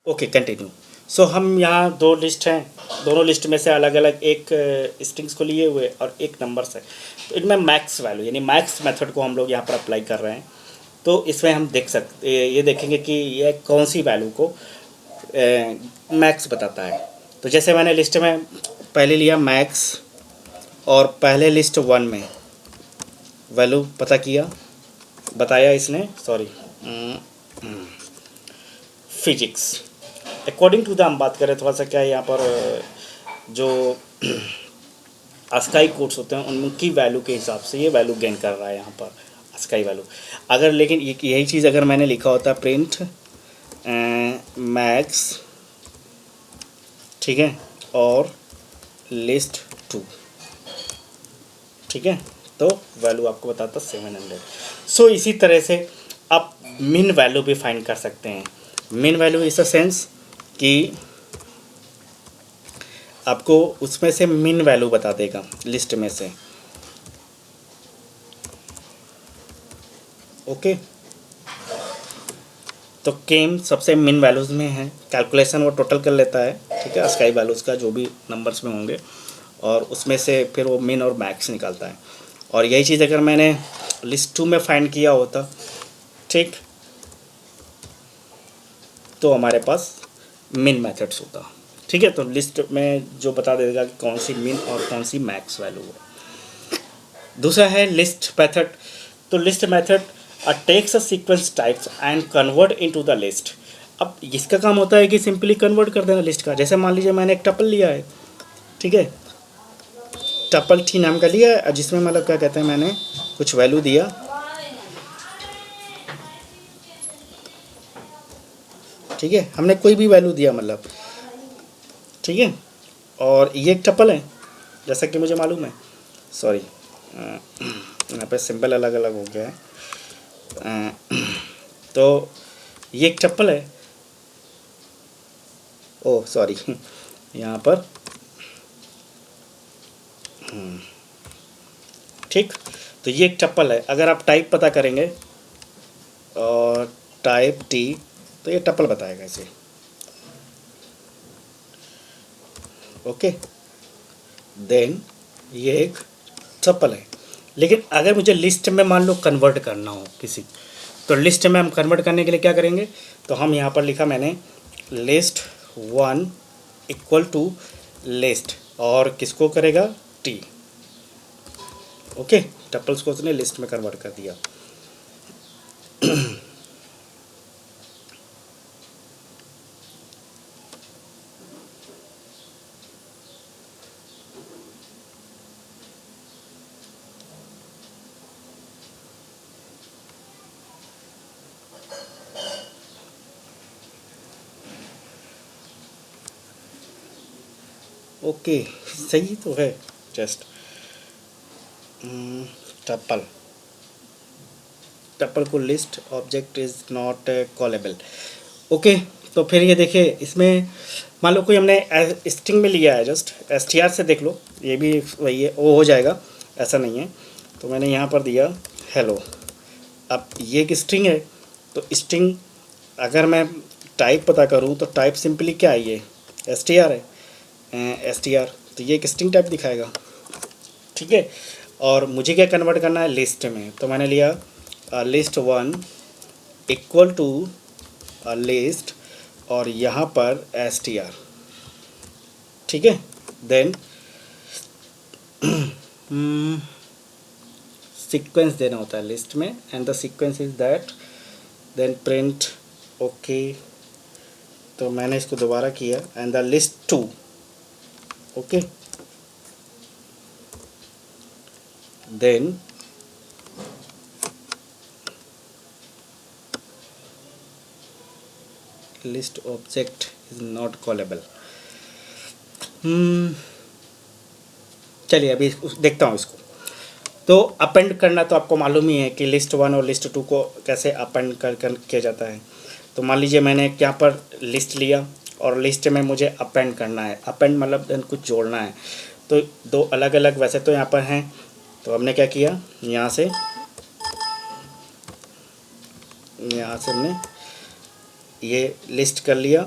Okay continue. सो हम यहाँ दो लिस्ट हैं, दोनों लिस्ट में से अलग अलग एक स्ट्रिंग्स को लिए हुए और एक नंबर्स है। तो इनमें मैक्स वैल्यू यानी मैक्स मेथड को हम लोग यहाँ पर अप्लाई कर रहे हैं। तो इसमें हम देख सकते ये देखेंगे कि यह कौन सी वैल्यू को मैक्स बताता है। तो जैसे मैंने लिस्ट में पहले लिया मैक्स और पहले लिस्ट 1 में वैल्यू पता किया, बताया इसने, sorry physics according to the हम बात करें थोड़ा सा क्या है यहाँ पर जो अस्काई कोड्स होते हैं उनकी वैल्यू के हिसाब से ये वैल्यू गेन कर रहा है यहाँ पर अस्काई वैल्यू। अगर लेकिन यही चीज़ अगर मैंने लिखा होता प्रिंट मैक्स, ठीक है, और लिस्ट 2, ठीक है, तो वैल्यू आपको बताता 700। सो इसी तरह से आप मिन वैल्यू भी फाइंड कर सकते हैं। मिन वैल्यू इस सेंस कि आपको उसमें से मिन वैल्यू बता देगा लिस्ट में से। ओके, तो केम सबसे मिन वैल्यूज़ में है, कैलकुलेशन वो टोटल कर लेता है, ठीक है, अस्काई वैल्यूज़ का जो भी नंबर्स में होंगे और उसमें से फिर वो मिन और मैक्स निकालता है। और यही चीज़ अगर मैंने लिस्ट 2 में फाइंड किया होता, ठीक, तो हमारे पास मिन मेथड्स होता, ठीक है। तो लिस्ट में जो बता देगा कि कौन सी मिन और कौन सी मैक्स वैल्यू है। दूसरा है लिस्ट मेथड। तो list method takes a sequence types and convert into the list. अब इसका काम होता है कि सिंपली कन्वर्ट कर देना लिस्ट का। जैसे मान लीजिए मैंने एक टपल लिया है, ठीक है, टपल टी नाम का लिया है, जिसमें मतलब क्या कहते हैं मैंने कुछ वैल्यू दिया, ठीक है, हमने कोई भी वैल्यू दिया मतलब, ठीक है, और ये एक टपल है जैसा कि मुझे मालूम है, सॉरी यहाँ पे सिंबल अलग अलग हो गया है। तो ये एक टपल है, ओह सॉरी यहाँ पर, ठीक, तो ये एक टपल है। अगर आप टाइप पता करेंगे और टाइप टी तो ये टपल बताएगा इसे, ओके, देन ये एक टपल है। लेकिन अगर मुझे लिस्ट में मान लो कन्वर्ट करना हो किसी, तो लिस्ट में हम कन्वर्ट करने के लिए क्या करेंगे, तो हम यहाँ पर लिखा मैंने लिस्ट 1 इक्वल टू लिस्ट, और किसको करेगा, टी, ओके, टपल्स को उसने लिस्ट में कन्वर्ट कर दिया। ओके, सही तो है, जस्ट टपल, टपल को list object is not callable. Okay, तो फिर ये देखिए इसमें मान लो कोई हमने स्ट्रिंग में लिया है, जस्ट str से देख लो, ये भी वही है, वो हो जाएगा, ऐसा नहीं है। तो मैंने यहाँ पर दिया हेलो। अब ये एक स्ट्रिंग है, तो स्ट्रिंग अगर मैं टाइप पता करूँ तो टाइप सिंपली क्या है, ये str है, str, तो ये एक स्ट्रिंग टाइप दिखाएगा, ठीक है। और मुझे क्या कन्वर्ट करना है लिस्ट में, तो मैंने लिया लिस्ट 1 इक्वल टू लिस्ट और यहाँ पर str, ठीक है, देन सीक्वेंस देना होता है लिस्ट में, and the sequence is that, then print, okay, तो मैंने इसको दोबारा किया, and the list 2, okay, then list object is not callable. चलिए अभी देखता हूँ इसको। तो अपेंड करना तो आपको मालूम ही है कि लिस्ट 1 और लिस्ट 2 को कैसे अपेंड कर किया जाता है। तो मान लीजिए मैंने यहाँ पर लिस्ट लिया और लिस्ट में मुझे अपेंड करना है, अपेंड मतलब कुछ जोड़ना है। तो दो अलग अलग वैसे तो यहाँ पर हैं, तो हमने क्या किया, यहाँ से हमने ये लिस्ट कर लिया,